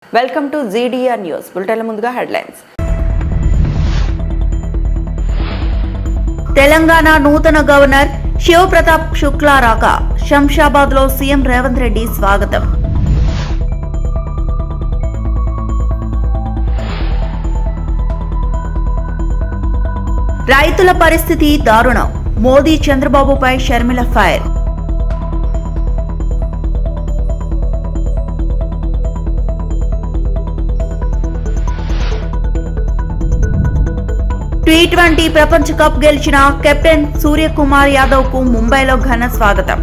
Welcome to ZDR news. బులెటిన్ల ముందుగా headlines. Telangana నూతన గవర్నర్ శివప్రతాప్ శుక్లా రాక శంషాబాద్ లో సీఎం రేవంత్ రెడ్డి స్వాగతం. రైతుల పరిస్థితి దారుణం. మోదీ చంద్రబాబుపై షర్మిల ఫైర్. T20 ప్రపంచ కప్ గెలిచిన కెప్టెన్ సూర్యకుమార్ యాదవ్ కు ముంబైలో ఘన స్వాగతం.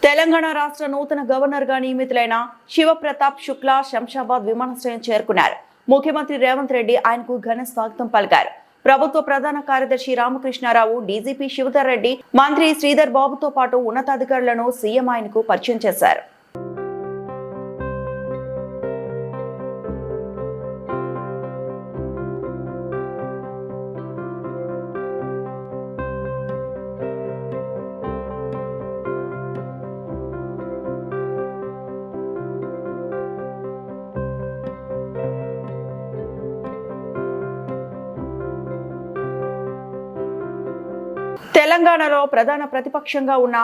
తెలంగాణ రాష్ట్ర నూతన గవర్నర్ గా నియమితులైన శివప్రతాప్ శుక్లా శంషాబాద్ విమానాశ్రయం చేరుకున్నారు. ముఖ్యమంత్రి రేవంత్ రెడ్డి ఆయనకు ఘన స్వాగతం పలికారు. ప్రభుత్వ ప్రధాన కార్యదర్శి రామకృష్ణారావు, డీజీపీ శివధర్ రెడ్డి, మంత్రి శ్రీధర్ బాబుతో పాటు ఉన్నతాధికారులను సీఎం ఆయనకు పరిచయం చేశారు. తెలంగాణలో ప్రధాన ప్రతిపక్షంగా ఉన్న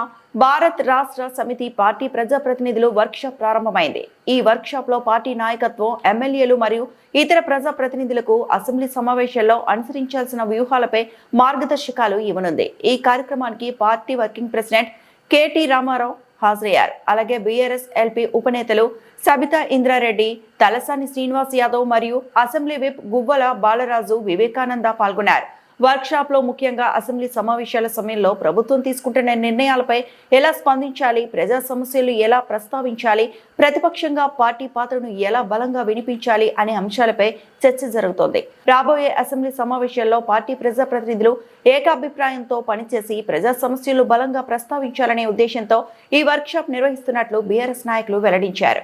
భారత్ రాష్ట్ర సమితి పార్టీ ప్రజాప్రతినిధులు వర్క్షాప్ ప్రారంభమైంది. ఈ వర్క్షాప్ లో పార్టీ నాయకత్వం, ఎమ్మెల్యేలు మరియు ఇతర ప్రజాప్రతినిధులకు అసెంబ్లీ సమావేశాల్లో అనుసరించాల్సిన వ్యూహాలపై మార్గదర్శకాలు ఇవ్వనుంది. ఈ కార్యక్రమానికి party working president KT Rama Rao హాజరయ్యారు. అలాగే బీఆర్ఎస్ ఎల్పీ ఉపనేతలు సబితా ఇంద్రారెడ్డి, తలసాని శ్రీనివాస్ యాదవ్ మరియు అసెంబ్లీ విప్ గువ్వల బాలరాజు, వివేకానంద పాల్గొన్నారు. వర్క్షాప్ లో ముఖ్యంగా అసెంబ్లీ సమావేశాల సమయంలో ప్రభుత్వం తీసుకుంటున్న నిర్ణయాలపై ఎలా స్పందించాలి, ప్రజా సమస్యలు ఎలా ప్రస్తావించాలి, ప్రతిపక్షంగా పార్టీ పాత్రను ఎలా బలంగా వినిపించాలి అనే అంశాలపై చర్చ జరుగుతోంది. రాబోయే అసెంబ్లీ సమావేశాల్లో పార్టీ ప్రజాప్రతినిధులు ఏకాభిప్రాయంతో పనిచేసి ప్రజా సమస్యలు బలంగా ప్రస్తావించాలనే ఉద్దేశంతో ఈ వర్క్షాప్ నిర్వహిస్తున్నట్లు బీఆర్ఎస్ నాయకులు వెల్లడించారు.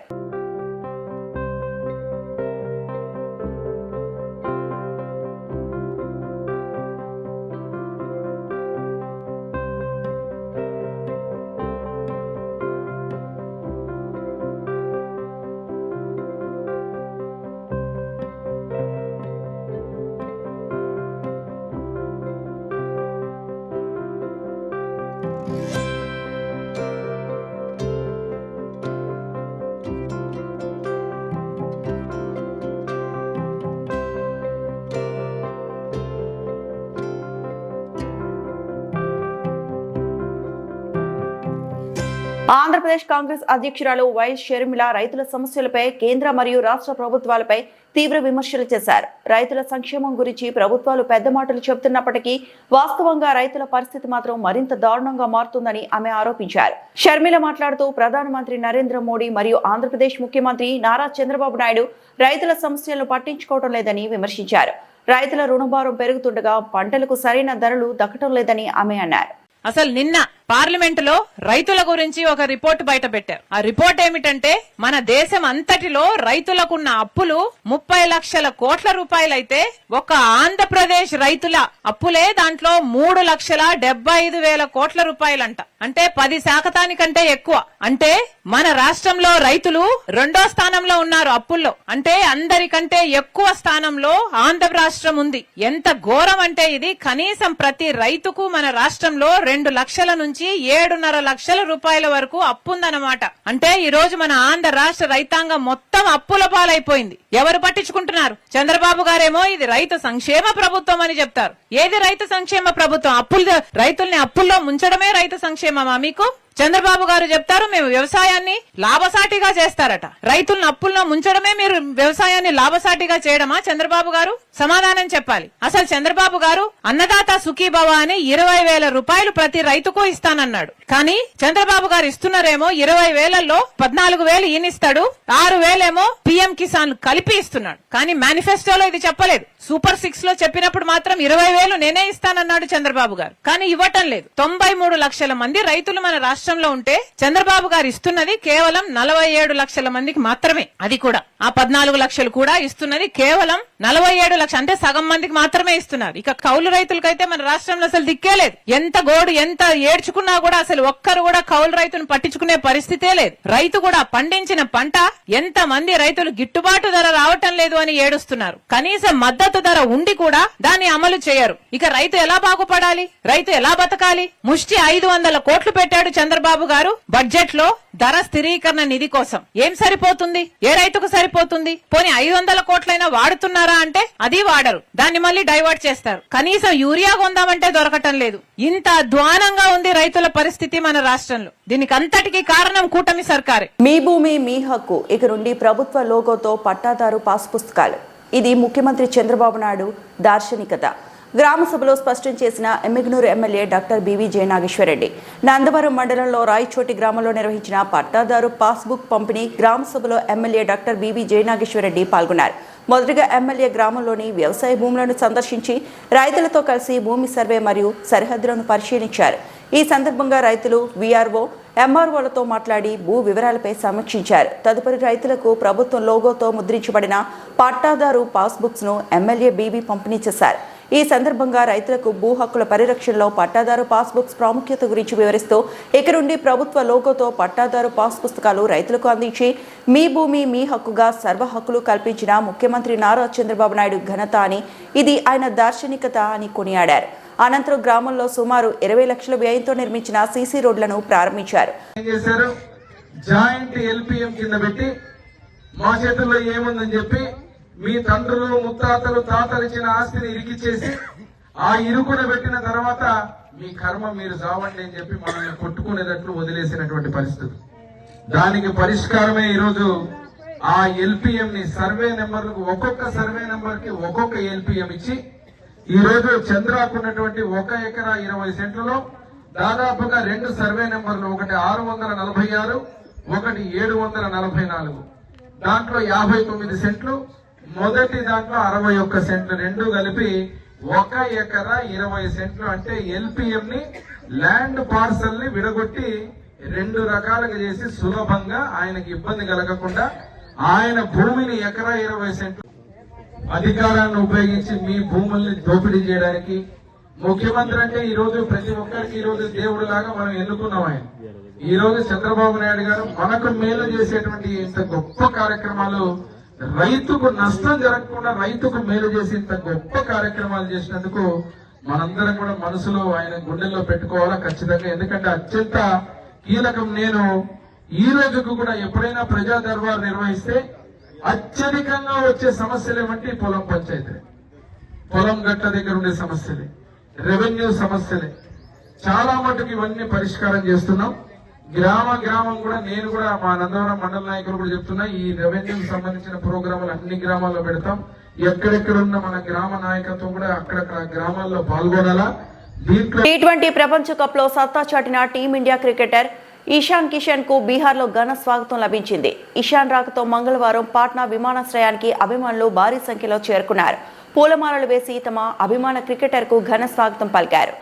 ఆంధ్రప్రదేశ్ కాంగ్రెస్ అధ్యక్షురాలు వైఎస్ షర్మిల రైతుల సమస్యలపై కేంద్ర మరియు రాష్ట్ర ప్రభుత్వాలపై తీవ్ర విమర్శలు చేశారు. రైతుల సంక్షేమం గురించి ప్రభుత్వాలు పెద్ద మాటలు చెబుతున్నప్పటికీ వాస్తవంగా రైతుల పరిస్థితి మాత్రం మరింత దారుణంగా మారుతుందని ఆమె ఆరోపించారు. షర్మిల మాట్లాడుతూ ప్రధానమంత్రి నరేంద్ర మోడీ మరియు ఆంధ్రప్రదేశ్ ముఖ్యమంత్రి నారా చంద్రబాబు నాయుడు రైతుల సమస్యలను పట్టించుకోవడం లేదని విమర్శించారు. రైతుల రుణభారం పెరుగుతుండగా పంటలకు సరైన ధరలు దక్కడం లేదని ఆమె అన్నారు. అసలు నిన్న పార్లమెంట్ లో రైతుల గురించి ఒక రిపోర్ట్ బయట పెట్టారు. ఆ రిపోర్ట్ ఏమిటంటే మన దేశం అంతటిలో రైతులకున్న అప్పులు 30 లక్షల కోట్ల రూపాయలైతే ఒక ఆంధ్రప్రదేశ్ రైతుల అప్పులే దాంట్లో 3,75,000 కోట్ల రూపాయలంట. అంటే 10% ఎక్కువ. అంటే మన రాష్ట్రంలో రైతులు 2వ స్థానంలో ఉన్నారు అప్పుల్లో. అంటే అందరికంటే ఎక్కువ స్థానంలో ఆంధ్ర రాష్ట్రం ఉంది. ఎంత ఘోరం అంటే ఇది. కనీసం ప్రతి రైతుకు మన రాష్ట్రంలో 2 లక్షల నుంచి 7.5 లక్షల రూపాయల వరకు అప్పుందన్నమాట. అంటే ఈ రోజు మన ఆంధ్ర రాష్ట్ర రైతాంగం మొత్తం అప్పుల పాలైపోయింది. ఎవరు పట్టించుకుంటున్నారు? చంద్రబాబు గారేమో ఇది రైతు సంక్షేమ ప్రభుత్వం అని చెప్తారు. ఏది రైతు సంక్షేమ ప్రభుత్వం? రైతుల్ని అప్పుల్లో ముంచడమే రైతు సంక్షేమమా మీకు? చంద్రబాబు గారు చెప్తారు మేము వ్యవసాయాన్ని లాభసాటిగా చేస్తారట. రైతులను అప్పుల్లో ముంచడమే మీరు వ్యవసాయాన్ని లాభసాటిగా చేయడమా? చంద్రబాబు గారు సమాధానం చెప్పాలి. అసలు చంద్రబాబు గారు అన్నదాత సుఖీభవ అని 20,000 రూపాయలు ప్రతి రైతుకు ఇస్తానన్నాడు. కానీ చంద్రబాబు గారు ఇస్తున్నారేమో 20,000లో 14,000 ఈయనిస్తాడు, 6,000 ఏమో పీఎం కిసాన్ కలిపి ఇస్తున్నాడు. కానీ మేనిఫెస్టోలో ఇది చెప్పలేదు. సూపర్ 6 లో చెప్పినప్పుడు మాత్రం 20,000 నేనే ఇస్తానన్నాడు చంద్రబాబు గారు. కానీ ఇవ్వటం లేదు. 93 లక్షల మంది రైతులు మన రాష్ట్రంలో ఉంటే చంద్రబాబు గారు ఇస్తున్నది కేవలం 47 లక్షల మందికి మాత్రమే. అది కూడా ఆ 14 లక్షలు కూడా ఇస్తున్నది కేవలం 47 లక్షలు, అంటే సగం మందికి మాత్రమే ఇస్తున్నారు. ఇక కౌలు రైతులకైతే మన రాష్ట్రంలో అసలు దిక్కేలేదు. ఎంత గోడు ఎంత ఏడ్చుకున్నా కూడా అసలు ఒక్కరు కూడా కౌలు రైతును పట్టించుకునే పరిస్థితే లేదు. రైతు కూడా పండించిన పంట ఎంత మంది రైతులు గిట్టుబాటు ధర రావటం లేదు అని ఏడుస్తున్నారు. కనీసం మద్దతు ధర ఉండి కూడా దాన్ని అమలు చేయరు. ఇక రైతు ఎలా బాగుపడాలి, రైతు ఎలా బతకాలి? ముష్టి 500 కోట్లు పెట్టాడు చంద్రబాబు గారు బడ్జెట్ లో ధర స్థిరీకరణ నిధి కోసం. ఏం సరిపోతుంది? ఏ రైతుకు సరిపోతుంది? పోనీ 500 కోట్లైనా వాడుతున్నారా అంటే అది వాడరు. దాన్ని మళ్ళీ డైవర్ట్ చేస్తారు. కనీసం యూరియా కొందామంటే దొరకటం లేదు. ఇంత అధ్వానంగా ఉంది రైతుల పరిస్థితి మన రాష్ట్రంలో. దీనికి అంతటికీ కారణం కూటమి సర్కారే. మీ భూమి మీ హక్కు ఇక నుండి ప్రభుత్వ లోగోతో పట్టాదారు పాస్ పుస్తకాలు. ఇది ముఖ్యమంత్రి చంద్రబాబు నాయుడు దార్శనికత. గ్రామ సభలో స్పష్టం చేసిన Emmiganur MLA doctor BV Jayanageswara Reddy Nandavaram మండలంలో రాయచోటి గ్రామంలో నిర్వహించిన పట్టాదారు పాస్బుక్ పంపిణీ గ్రామ సభలో ఎమ్మెల్యే డాక్టర్ బివి జయనాగేశ్వరరెడ్డి పాల్గొన్నారు. మొదటగా ఎమ్మెల్యే గ్రామంలోని వ్యవసాయ భూములను సందర్శించి రైతులతో కలిసి భూమి సర్వే మరియు సరిహద్దులను పరిశీలించారు. ఈ సందర్భంగా రైతులు వీఆర్ఓ ఎంఆర్ఓలతో మాట్లాడి భూ వివరాలపై సమీక్షించారు. తదుపరి రైతులకు ప్రభుత్వం లోగోతో ముద్రించబడిన పట్టాదారు పాస్బుక్స్ ను ఎమ్మెల్యే బీబీ పంపిణీ చేశారు. ఈ సందర్భంగా రైతులకు భూ హక్కుల పరిరక్షణలో పట్టాదారు పాస్బుక్స్ ప్రాముఖ్యత గురించి వివరిస్తూ ఇక నుండి ప్రభుత్వ లోగోతో పట్టాదారు పాస్ పుస్తకాలు రైతులకు అందించి మీ భూమి మీ హక్కుగా సర్వ హక్కులు కల్పించిన ముఖ్యమంత్రి నారా చంద్రబాబు నాయుడు ఘనత అని, ఇది ఆయన దార్శనికత అని కొనియాడారు. అనంతరం గ్రామంలో సుమారు 20 లక్షల వ్యయంతో నిర్మించిన సీసీ రోడ్లను ప్రారంభించారు. జాయింట్ ఎల్పిఎం కింద పెట్టి మా చేతుల్లో ఏముందని చెప్పి మీ తండ్రులు ముత్తాతలు తాతలు ఇచ్చిన ఆస్తిని ఇరికిచ్చేసి ఆ ఇరుకున పెట్టిన తర్వాత మీ కర్మ మీరు చావండి అని చెప్పి మనల్ని కొట్టుకునేటట్లు వదిలేసినటువంటి పరిస్థితి. దానికి పరిష్కారమే ఈరోజు ఆ ఎల్పిఎం ని సర్వే నెంబర్లకు ఒక్కొక్క సర్వే నెంబర్ కి ఒక్కొక్క ఎల్పిఎం ఇచ్చి ఈ రోజు చంద్రాకున్నటువంటి 1 ఎకరా 20 సెంట్లలో దాదాపుగా 2 సర్వే నెంబర్లు, ఒకటి 646, ఒకటి 744. దాంట్లో 59 సెంట్లు, మొదటి దాంట్లో 61 సెంట్లు, రెండు కలిపి 1 ఎకరా 20 సెంట్లు. అంటే ఎల్పిఎం ని ల్యాండ్ పార్సల్ ని విడగొట్టి 2 రకాలుగా చేసి సులభంగా ఆయనకి ఇబ్బంది కలగకుండా ఆయన భూమిని ఎకరా 20 సెంట్లు అధికారాన్ని ఉపయోగించి మీ భూముల్ని దోపిడీ చేయడానికి ముఖ్యమంత్రి అంటే ఈ రోజు ప్రతి ఒక్కరికి ఈ రోజు దేవుడు లాగా మనం ఎన్నుకున్నాం. ఆయన ఈ రోజు చంద్రబాబు నాయుడు గారు మనకు మేలు చేసేటువంటి ఇంత గొప్ప కార్యక్రమాలు, రైతుకు నష్టం జరగకుండా రైతుకు మేలు చేసి ఇంత గొప్ప కార్యక్రమాలు చేసినందుకు మనందరం కూడా మనసులో ఆయన గుండెల్లో పెట్టుకోవాలా ఖచ్చితంగా. ఎందుకంటే అత్యంత కీలకం. నేను ఈ రోజుకు కూడా ఎప్పుడైనా ప్రజా దర్బార్ నిర్వహిస్తే అత్యధికంగా వచ్చే సమస్యలు ఏమంటే పొలం పంచాయతీ, పొలం గట్ట దగ్గర ఉండే సమస్యలే, రెవెన్యూ సమస్యలే. చాలా మటుకు ఇవన్నీ పరిష్కారం చేస్తున్నాం. గ్రామం కూడా నేను కూడా మా నందవరం మండల నాయకులు కూడా చెప్తున్నా, ఈ రెవెన్యూకి సంబంధించిన ప్రోగ్రాములు అన్ని గ్రామాల్లో పెడతాం. ఎక్కడెక్కడ ఉన్న మన గ్రామ నాయకత్వం కూడా అక్కడక్కడ గ్రామాల్లో పాల్గొనాలా. దీంట్లో T20 ప్రపంచ కప్ లో సత్తా చాటిన టీమిండియా క్రికెటర్ ఇషాన్ కిషన్ కు బీహార్ లో ఘన స్వాగతం లభించింది. ఇషాన్ రాకతో మంగళవారం పాట్నా విమానాశ్రయానికి అభిమానులు భారీ సంఖ్యలో చేరుకున్నారు. పూలమాలలు వేసి తమ అభిమాన క్రికెటర్ కు ఘన స్వాగతం పలికారు.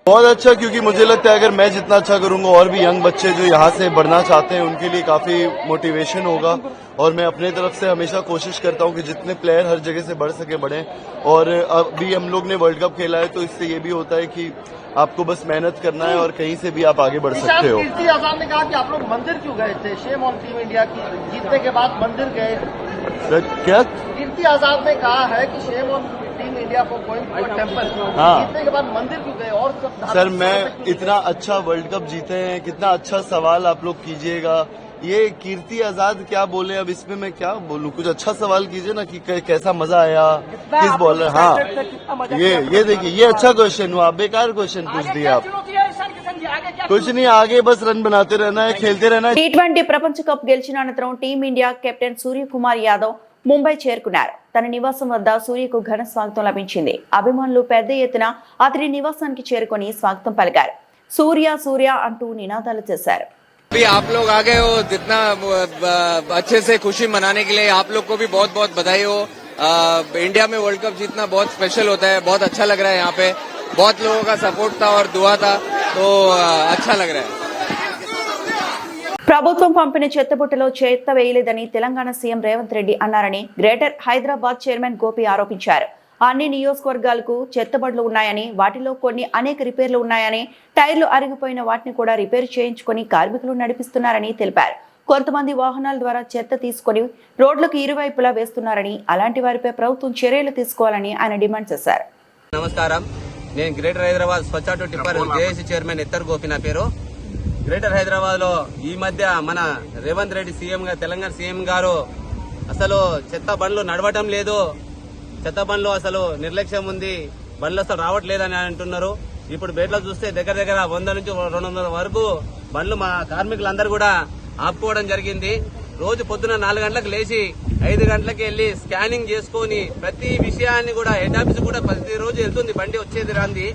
बहुत अच्छा, क्योंकि मुझे लगता है अगर मैं जितना अच्छा करूंगा और भी यंग बच्चे जो यहाँ से बढ़ना चाहते हैं उनके लिए काफी मोटिवेशन होगा। और मैं अपने तरफ से हमेशा कोशिश करता हूँ कि जितने प्लेयर हर जगह से बढ़ सके बढ़े। और अभी हम लोग ने वर्ल्ड कप खेला है तो इससे ये भी होता है कि आपको बस मेहनत करना है और कहीं से भी आप आगे बढ़ सकते हो। कीर्ति आजाद ने कहा कि आप लोग मंदिर क्यों गए थे? शेम ऑन टीम इंडिया की जीतने के बाद मंदिर गए। सर क्या? कीर्ति आजाद ने कहा है कि shame on team India for going to temple. हाँ। जीतने के बाद मंदिर क्यों गए? और सब सर मैं इतना अच्छा वर्ल्ड कप जीते हैं, कितना अच्छा सवाल आप लोग कीजिएगा। ये कीर्ति आजाद क्या बोले, अब इसमें मैं क्या बोलूं? कुछ अच्छा सवाल कीजिए ना कि कैसा मजा आया, किस बॉलर। हाँ ये देखिए, ये अच्छा क्वेश्चन हुआ, बेकार क्वेश्चन पूछ दिया आप। कुछ नहीं, आगे बस रन बनाते रहना है, खेलते रहना है। T20 ప్రపంచ కప్ గెలిచిన అనంతరం టీమిండియా కెప్టెన్ సూర్యకుమార్ యాదవ్ ముంబై చేరుకున్నారు. తన నివాసం వద్ద సూర్యకు ఘన స్వాగతం లభించింది. అభిమానులు పెద్ద ఎత్తున అతడి నివాసానికి చేరుకొని స్వాగతం పలికారు. సూర్య సూర్య అంటూ నినాదాలు చేశారు. अभी आप लोग आ गए हो, जितना अच्छे से खुशी मनाने के लिए आप लोग को भी बहुत बहुत बधाई हो। इंडिया में वर्ल्ड कप जीतना बहुत स्पेशल होता है, बहुत अच्छा लग रहा है। यहाँ पे बहुत लोगों का सपोर्ट था और दुआ था, तो अच्छा लग रहा है। ప్రభుత్వం పంపిన చెత్తబుట్టలో చెత్త వేయలేదని తెలంగాణ సీఎం రేవంత్ రెడ్డి అన్నారని గ్రేటర్ హైదరాబాద్ చైర్మన్ గోపి ఆరోపించారు. అన్ని నియోజకవర్గాలకు చెత్తబడులు ఉన్నాయని, వాటిలో కొన్ని అనేక రిపేర్లు ఉన్నాయని, టైర్లు అరిగిపోయిన వాటిని కూడా రిపేర్ చేయించుకొని కార్మికులు నడిపిస్తున్నారని తెలిపారు. కొంతమంది వాహనాల ద్వారా చెత్త తీసుకొని రోడ్లకు ఇరువైపులా వేస్తున్నారని, అలాంటి వారిపై ప్రభుత్వం చర్యలు తీసుకోవాలని ఆయన డిమాండ్ చేశారు. నమస్కారం, నేను గ్రేటర్ హైదరాబాద్ స్వచ్ఛ ఆటో టిప్పర్ జేఏసీ చైర్మన్ ఎత్తర్ గోపి నా పేరు. గ్రేటర్ హైదరాబాద్ లో ఈ మధ్య మన రేవంత్ రెడ్డి సీఎం గారు, తెలంగాణ సీఎం గారు అసలు చెత్త బండ్లు నడవటం లేదు, చెత్త బండ్లు అసలు నిర్లక్ష్యం ఉంది, బండ్లు అసలు రావట్లేదని అంటున్నారు. ఇప్పుడు బేట్లో చూస్తే దగ్గర దగ్గర 100 నుంచి 200 వరకు బండ్లు మా కార్మికులందరూ కూడా ఆపుకోవడం జరిగింది. రోజు పొద్దున 4 గంటలకు లేచి 5 గంటలకు వెళ్లి స్కానింగ్ చేసుకుని ప్రతి విషయాన్ని కూడా హెడ్ ఆఫీస్ కూడా ప్రతిరోజు వెళ్తుంది, బండి వచ్చేది రాంది.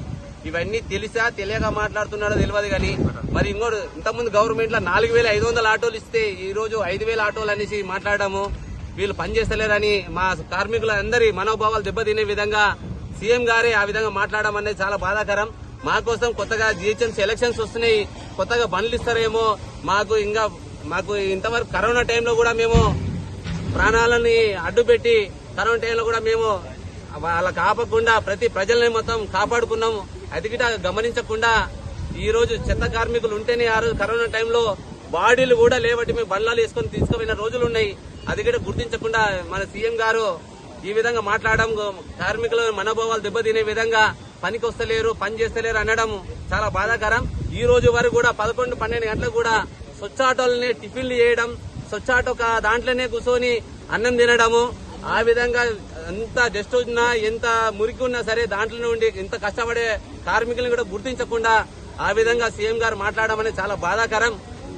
ఇవన్నీ తెలిసా తెలియక మాట్లాడుతున్నాడో తెలియదు కానీ మరి ఇంకోటి ఇంతకుముందు గవర్నమెంట్ లో 4,500 ఆటోలు ఇస్తే ఈ రోజు 5,000 ఆటోలు అనేసి మాట్లాడము. వీళ్ళు పనిచేస్తలేరని మా కార్మికులందరి మనోభావాలు దెబ్బతినే విధంగా సీఎం గారే ఆ విధంగా మాట్లాడడం అనేది చాలా బాధాకరం. మా కోసం కొత్తగా జిహెచ్ఎంసీ ఎలక్షన్స్ వస్తున్నాయి, కొత్తగా బండ్లు ఇస్తారేమో. మాకు ఇంతవరకు కరోనా టైంలో కూడా మేము ప్రాణాలని అడ్డుపెట్టి కరోనా టైంలో కూడా మేము వాళ్ళకి ఆపకుండా ప్రతి ప్రజల్ని మొత్తం కాపాడుకున్నాము. అది గిట గమనించకుండా ఈ రోజు చెత్త కార్మికులు ఉంటేనే ఆ రోజు కరోనా టైంలో బాడీలు కూడా లేవట్టి మేము బండ్లాలు వేసుకొని తీసుకుపోయిన రోజులు ఉన్నాయి. అది కూడా గుర్తించకుండా మన సీఎం గారు ఈ విధంగా మాట్లాడడం, కార్మికుల మనోభావాలు దెబ్బతినే విధంగా పనికి వస్తలేరు, పని చేస్తలేరు అనడం చాలా బాధాకరం. ఈ రోజు వరకు కూడా 11-12 గంటలకు కూడా స్వచ్ఛ ఆటోలని టిఫిన్లు చేయడం, స్వచ్ఛ ఆటో దాంట్లోనే కూర్చొని అన్నం తినడము, ఆ విధంగా ఎంత డస్ట్ ఉన్నా ఎంత మురికి ఉన్నా సరే దాంట్లో ఉండి ఎంత కష్టపడే కార్మికులను కూడా గుర్తించకుండా ఆ విధంగా సీఎం గారు మాట్లాడడం అనేది చాలా బాధాకరం.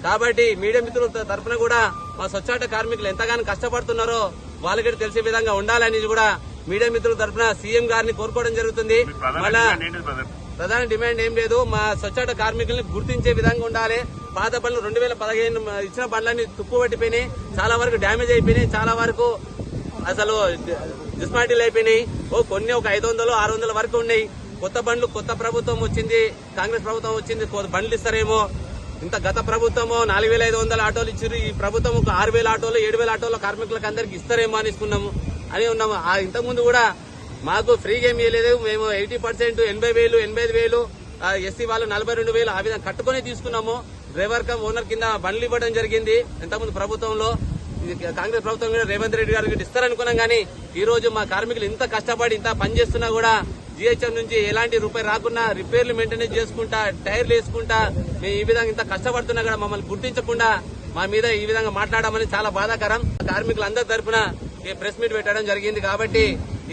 కాబట్టి మీడియా మిత్రుల తరఫున కూడా మా స్వచ్ఛాట కార్మికులు ఎంతగానో కష్టపడుతున్నారో వాళ్ళకి తెలిసే విధంగా ఉండాలని కూడా మీడియా మిత్రుల తరఫున సీఎం గారిని కోరుకోవడం జరుగుతుంది. మళ్ళా ప్రధాన డిమాండ్ ఏం లేదు, మా స్వచ్ఛాట కార్మికుల్ని గుర్తించే విధంగా ఉండాలి. పాత బండ్లు 2015 ఇచ్చిన బండ్లన్నీ తుప్పు పట్టిపోయినాయి, చాలా వరకు డ్యామేజ్ అయిపోయినాయి, చాలా వరకు అసలు డిస్మాంటిల్ అయిపోయినాయి. కొన్ని ఒక 500-600 వరకు ఉన్నాయి. కొత్త బండ్లు కొత్త ప్రభుత్వం వచ్చింది, కాంగ్రెస్ ప్రభుత్వం వచ్చింది, బండ్లు ఇస్తారేమో. ఇంత గత ప్రభుత్వము 4,500 ఆటోలు ఇచ్చారు, ఈ ప్రభుత్వం ఒక 6,000 ఆటోలు 7,000 ఆటోలు కార్మికులకు అందరికి ఇస్తారేమో అని ఉన్నాము. ఇంతకుముందు కూడా మాకు ఫ్రీగా ఏమి ఇవ్వలేదు. మేము 80% 80,000 85,000, ఎస్సీ వాళ్ళు 42,000 ఆ విధంగా కట్టుకుని తీసుకున్నాము. డ్రైవర్ కమ్ ఓనర్ కింద బండ్లు ఇవ్వడం జరిగింది. ఇంతకుముందు ప్రభుత్వంలో కాంగ్రెస్ ప్రభుత్వం కూడా రేవంత్ రెడ్డి గారికి ఇస్తారనుకున్నాం. కానీ ఈ రోజు మా కార్మికులు ఇంత కష్టపడి ఇంత పనిచేస్తున్నా కూడా జీహెచ్ఎం నుంచి ఎలాంటి రూపాయి రాకుండా రిపేర్లు మెయింటెనెన్స్ చేసుకుంటా, టైర్లు వేసుకుంటా మేము ఈ విధంగా ఇంత కష్టపడుతున్నా కూడా మమ్మల్ని గుర్తించకుండా మా మీద ఈ విధంగా మాట్లాడమని చాలా బాధాకరం. కార్మికులందరి తరఫున ఈ ప్రెస్ మీట్ పెట్టడం జరిగింది. కాబట్టి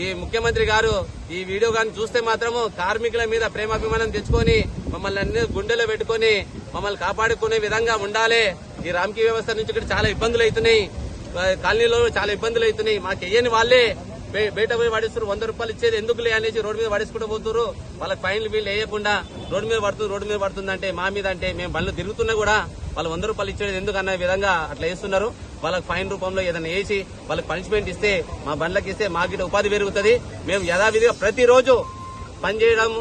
ఈ ముఖ్యమంత్రి గారు ఈ వీడియో కానీ చూస్తే మాత్రము కార్మికుల మీద ప్రేమాభిమానం తెచ్చుకొని మమ్మల్ని అన్ని గుండెలో పెట్టుకుని మమ్మల్ని కాపాడుకునే విధంగా ఉండాలి. ఈ రామ్కీ వ్యవస్థ నుంచి ఇక్కడ చాలా ఇబ్బందులు అవుతున్నాయి, కాలనీలో చాలా ఇబ్బందులు అవుతున్నాయి. మాకు వెయ్యని వాళ్ళే బయట పోయి పడిస్తారు. 100 రూపాయలు ఇచ్చేది ఎందుకులే అనేసి రోడ్డు మీద పడేసుకుంటూ పోతున్నారు. వాళ్ళకి ఫైన్లు వీళ్ళు వేయకుండా రోడ్డు మీద పడుతుందంటే మా మీద అంటే మేము బండ్లు తిరుగుతున్నా కూడా వాళ్ళు 100 రూపాయలు ఇచ్చేది ఎందుకు అన్న విధంగా అట్లా వేస్తున్నారు. వాళ్ళకి ఫైన్ రూపంలో ఏదైనా వేసి వాళ్ళకి పనిష్మెంట్ ఇస్తే మా బండ్లకి ఇస్తే మాకు ఉపాధి పెరుగుతుంది. మేము యథావిధిగా ప్రతిరోజు పనిచేయడం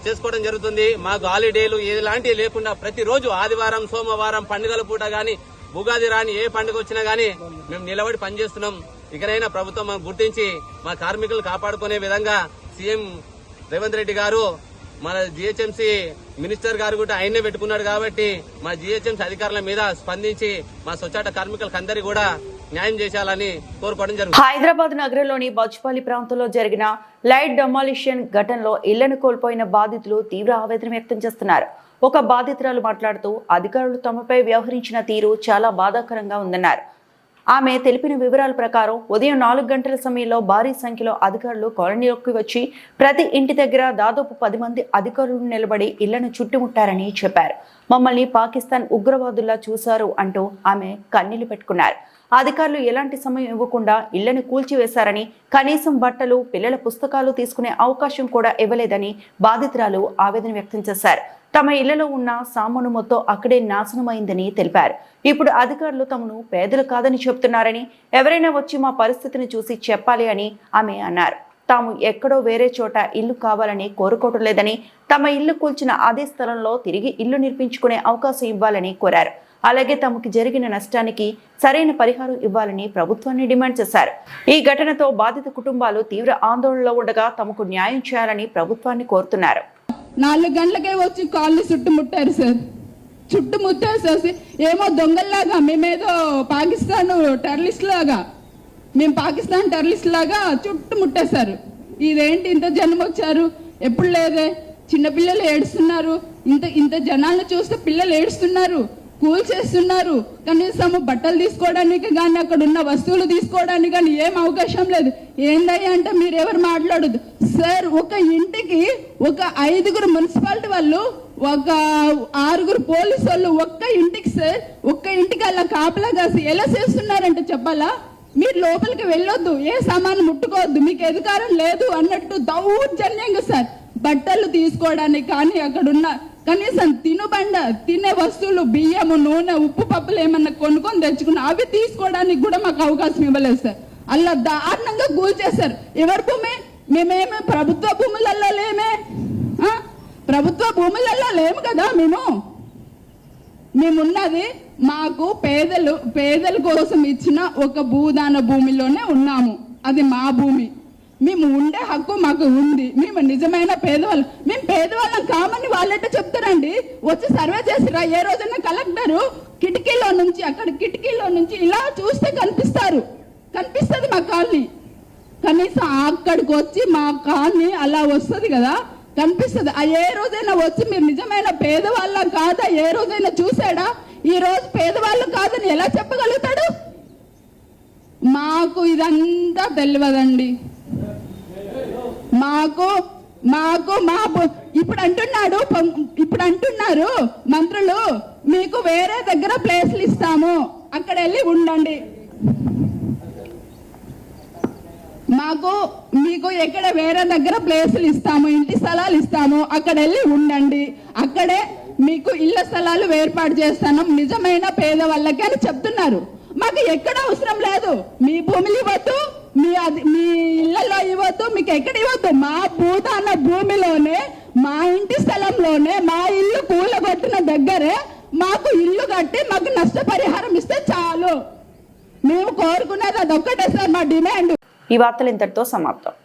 చేసుకోవడం జరుగుతుంది. మాకు హాలిడేలు ఎలాంటివి లేకుండా ప్రతిరోజు ఆదివారం సోమవారం పండుగల పూట గాని ఉగాది రాని ఏ పండుగ వచ్చినా గానీ మేము నిలబడి పనిచేస్తున్నాం. ఇకనైనా ప్రభుత్వం గుర్తించి మా కార్మికులు కాపాడుకునే విధంగా సీఎం రేవంత్ రెడ్డి గారు మన జీహెచ్ఎంసీ మినిస్టర్ గారు కూడా ఆయన్నే పెట్టుకున్నాడు. కాబట్టి మా జీహెచ్ఎంసీ అధికారుల మీద స్పందించి మా స్వచ్ఛాట కార్మికులకు అందరికీ కూడా న్యాయం చేయాలని కోరుకోవడం జరుగుతుంది. హైదరాబాద్ నగరంలోని బచ్పల్లి ప్రాంతంలో జరిగిన లైట్ డెమాలిషన్ ఘటనలో ఇళ్లను కోల్పోయిన బాధితులు తీవ్ర ఆవేదన వ్యక్తం చేస్తున్నారు. ఒక బాధితురాలు మాట్లాడుతూ అధికారులు తమపై వ్యవహరించిన తీరు చాలా బాధాకరంగా ఉందన్నారు. ఆమె తెలిపిన వివరాల ప్రకారం ఉదయం 4 గంటల సమయంలో భారీ సంఖ్యలో అధికారులు కాలనీలోకి వచ్చి ప్రతి ఇంటి దగ్గర దాదాపు 10 మంది అధికారులు నిలబడి ఇళ్లను చుట్టుముట్టారని చెప్పారు. మమ్మల్ని పాకిస్తాన్ ఉగ్రవాదుల్లా చూశారు అంటూ ఆమె కన్నీళ్లు పెట్టుకున్నారు. అధికారులు ఎలాంటి సమయం ఇవ్వకుండా ఇళ్లను కూల్చివేశారని, కనీసం బట్టలు, పిల్లల పుస్తకాలు తీసుకునే అవకాశం కూడా ఇవ్వలేదని బాధితురాలు ఆవేదన వ్యక్తం చేశారు. తమ ఇళ్లలో ఉన్న సామాను మొత్తం అక్కడే నాశనమైందని తెలిపారు. ఇప్పుడు అధికారులు తమను పేదలు కాదని చెబుతున్నారని, ఎవరైనా వచ్చి మా పరిస్థితిని చూసి చెప్పాలి అని ఆమె అన్నారు. తాము ఎక్కడో వేరే చోట ఇల్లు కావాలని కోరుకోవటం లేదని, తమ ఇల్లు కూల్చిన అదే స్థలంలో తిరిగి ఇల్లు నిర్మించుకునే అవకాశం ఇవ్వాలని కోరారు. అలాగే తమకు జరిగిన నష్టానికి సరైన పరిహారం ఇవ్వాలని ప్రభుత్వాన్ని డిమాండ్ చేశారు. ఈ ఘటనతో బాధిత కుటుంబాలు తీవ్ర ఆందోళనలో ఉండగా తమకు న్యాయం చేయాలని ప్రభుత్వాన్ని కోరుతున్నారు. 4 గంటలకే వచ్చి కాళ్ళు చుట్టుముట్టారు సార్. చుట్టుముట్టేసేసి ఏమో దొంగల్లాగా మేమేదో పాకిస్తాన్ టెర్రరిస్ట్ లాగా, మేము పాకిస్తాన్ టెర్రరిస్ట్ లాగా చుట్టుముట్టేశారు. ఇదేంటి ఇంత జనం వచ్చారు, ఎప్పుడు లేదే, చిన్నపిల్లలు ఏడుస్తున్నారు, ఇంత జనాలను చూస్తే పిల్లలు ఏడుస్తున్నారు, కూల్ చేస్తున్నారు. కనీసం బట్టలు తీసుకోవడానికి కానీ అక్కడ ఉన్న వస్తువులు తీసుకోవడానికి కానీ ఏం అవకాశం లేదు. ఏందయ్యా అంటే మీరు ఎవరు మాట్లాడదు సార్. ఒక ఇంటికి ఒక 5 మున్సిపాలిటీ వాళ్ళు, ఒక 6 పోలీసు వాళ్ళు ఒక్క ఇంటికి సార్, ఒక్క ఇంటికి అలా కాపలా కాసి ఎలా చేస్తున్నారంటే చెప్పాలా? మీరు లోపలికి వెళ్ళొద్దు, ఏ సామాను ముట్టుకోవద్దు, మీకు అధికారం లేదు అన్నట్టు దౌర్జన్యంగా సార్. బట్టలు తీసుకోవడానికి కానీ అక్కడున్న కనీసం తినే వస్తువులు, బియ్యము, నూనె, ఉప్పు, పప్పులు ఏమన్నా కొనుక్కొని తెచ్చుకున్నా అవి తీసుకోవడానికి కూడా మాకు అవకాశం ఇవ్వలేదు సార్. అలా దారుణంగా కూల్ చేశారు. ఎవరి భూమి? మేమేమి ప్రభుత్వ భూములలో లేమే, ప్రభుత్వ భూములలో లేము కదా. మేమున్నది మాకు పేదల కోసం ఇచ్చిన ఒక భూదాన భూమిలోనే ఉన్నాము. అది మా భూమి, మేము ఉండే హక్కు మాకు ఉంది. మేము నిజమైన పేదవాళ్ళం. మేము పేదవాళ్ళం కామని వాళ్ళంటే చెప్తారండి. వచ్చి సర్వే చేసిరా? ఏ రోజైనా కలెక్టరు కిటికీలో నుంచి ఇలా చూస్తే కనిపిస్తుంది మా కాలనీ. కనీసం అక్కడికి వచ్చి మా కాలనీ అలా వస్తుంది కదా, కనిపిస్తుంది. ఏ రోజైనా వచ్చి మీరు నిజమైన పేదవాళ్ళం కాదా ఏ రోజైనా చూసాడా? ఈ రోజు పేదవాళ్ళు కాదని ఎలా చెప్పగలుగుతాడు? మాకు ఇదంతా తెలియదండి. ఇప్పుడు అంటున్నారు మంత్రులు, మీకు వేరే దగ్గర ప్లేస్లు ఇస్తాము, అక్కడ వెళ్ళి ఉండండి. మీకు ఎక్కడ వేరే దగ్గర ప్లేసులు ఇస్తాము, ఇంటి స్థలాలు ఇస్తాము, అక్కడ వెళ్ళి ఉండండి, అక్కడే మీకు ఇళ్ల స్థలాలు ఏర్పాటు చేస్తాను నిజమైన పేదవాళ్ళకి అని చెప్తున్నారు. మాకు ఎక్కడ అవసరం లేదు. మీ భూములు ఇవ్వద్దు, మీ ఇళ్లలో ఇవ్వద్దు, మీకు ఎక్కడ ఇవ్వద్దు. మా భూదాన భూమిలోనే, మా ఇంటి స్థలంలోనే, మా ఇల్లు కూలగొట్టిన దగ్గరే మాకు ఇల్లు కట్టి మాకు నష్టపరిహారం ఇస్తే చాలు. మేము కోరుకునేది అదొక్కటే సార్, మా డిమాండ్. ఈ వార్తలు ఇంతటితో సమాప్తం.